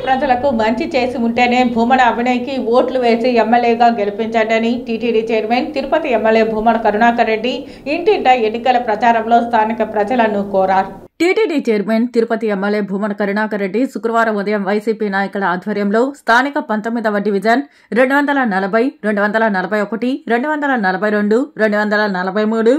ప్రజలకు మంచి చేసి ఉంటేనే భూమన అభినయ్కి ఓట్లు వేసి ఎమ్మెల్యేగా గెలిపించండి TTD chairman Tirupati MLA Bhumana Karunakar Reddy ఇంటింట ఎన్నికల ప్రచారంలో స్థానిక ప్రజలను కోరారు. TTD chairman Tirupati MLA Bhumana Karunakar Reddy శుక్రవారం ఉదయం వైసీపీ నాయకుల ఆధ్వర్యంలో స్థానిక 19వ డివిజన్ 240, 241, 242, 243,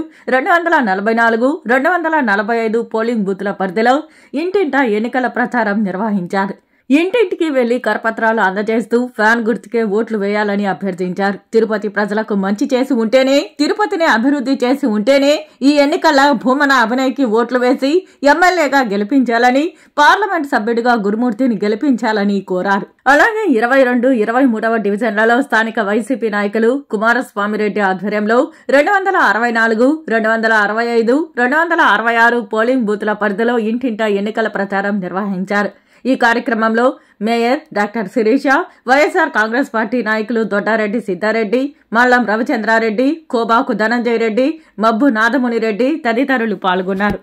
244, 245 పోలింగ్ బూత్ల పరిధిలో ఇంటింటా ఎన్నికల ప్రచారం నిర్వహించారు. ఇంటింటికి వెళ్లి కరపత్రాలు అందజేస్తూ ఫ్యాన్ గుర్తుకే ఓట్లు వేయాలని అభ్యర్థించారు. తిరుపతి ప్రజలకు మంచి చేసి ఉంటేనే, తిరుపతిని అభివృద్ధి చేసి ఉంటేనే ఈ ఎన్నికల్లో భూమన అభినయ్కి ఓట్లు వేసి ఎమ్మెల్యేగా గెలిపించాలని, పార్లమెంట్ సభ్యుడిగా గురుమూర్తిని గెలిపించాలని కోరారు. అలాగే 22, 23వ డివిజన్లలో స్థానిక వైసీపీ నాయకులు కుమారస్వామిరెడ్డి ఆధ్వర్యంలో 264, 265, 266 పోలింగ్ బూత్ల పరిధిలో ఇంటింటా ఎన్నికల ప్రచారం నిర్వహించారు. ఈ కార్యక్రమంలో మేయర్ డాక్టర్ శిరీష, వైఎస్ఆర్ కాంగ్రెస్ పార్టీ నాయకులు దొడ్డారెడ్డి సిద్ధారెడ్డి, మల్లం రవిచంద్రారెడ్డి, కోబాకు ధనంజయ రెడ్డి, మబ్బు నాదముని రెడ్డి తదితరులు పాల్గొన్నారు.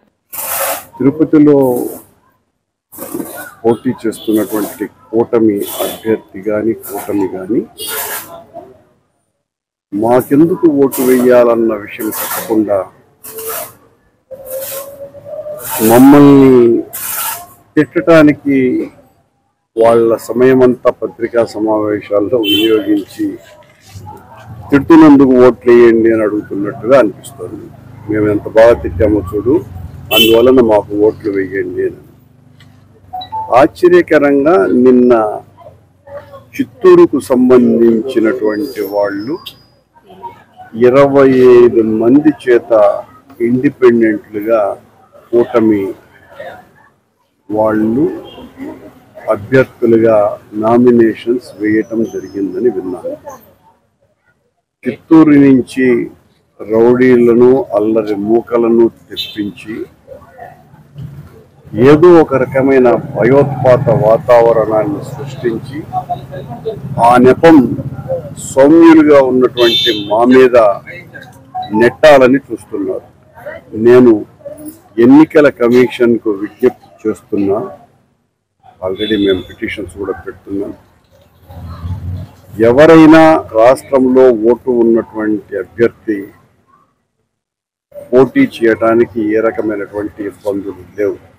తిరుపతిలో పోటీ చేస్తున్నటువంటి కూటమి అభ్యర్థి కూటమి మాకెందుకు ఓటు వేయాలన్న విషయం చెప్పకుండా మమ్మల్ని తిట్టడానికి వాళ్ళ సమయమంతా పత్రికా సమావేశాల్లో వినియోగించి తిడుతున్నందుకు ఓట్లు వేయండి అని అడుగుతున్నట్టుగా అనిపిస్తుంది. మేము ఎంత బాగా తిట్టామో చూడు, అందువలన మాకు ఓట్లు వేయండి అని. ఆశ్చర్యకరంగా నిన్న చిత్తూరుకు సంబంధించినటువంటి వాళ్ళు 25 మంది చేత ఇండిపెండెంట్లుగా కూటమి వాళ్ళు అభ్యర్థులుగా నామినేషన్స్ వేయటం జరిగిందని విన్నాను. చిత్తూరు నుంచి రౌడీలను, అల్లరి మూకలను తెప్పించి ఏదో ఒక రకమైన భయోత్పాత వాతావరణాన్ని సృష్టించి ఆ నెపం సౌమ్యులుగా ఉన్నటువంటి మా మీద నెట్టాలని చూస్తున్నారు. నేను ఎన్నికల కమిషన్కు విజ్ఞప్తి చేస్తున్నా. ఆల్రెడీ మేము పిటిషన్స్ కూడా పెడుతున్నాం. ఎవరైనా రాష్ట్రంలో ఓటు ఉన్నటువంటి అభ్యర్థి పోటీ చేయడానికి ఏ రకమైనటువంటి ఇబ్బందులు లేవు.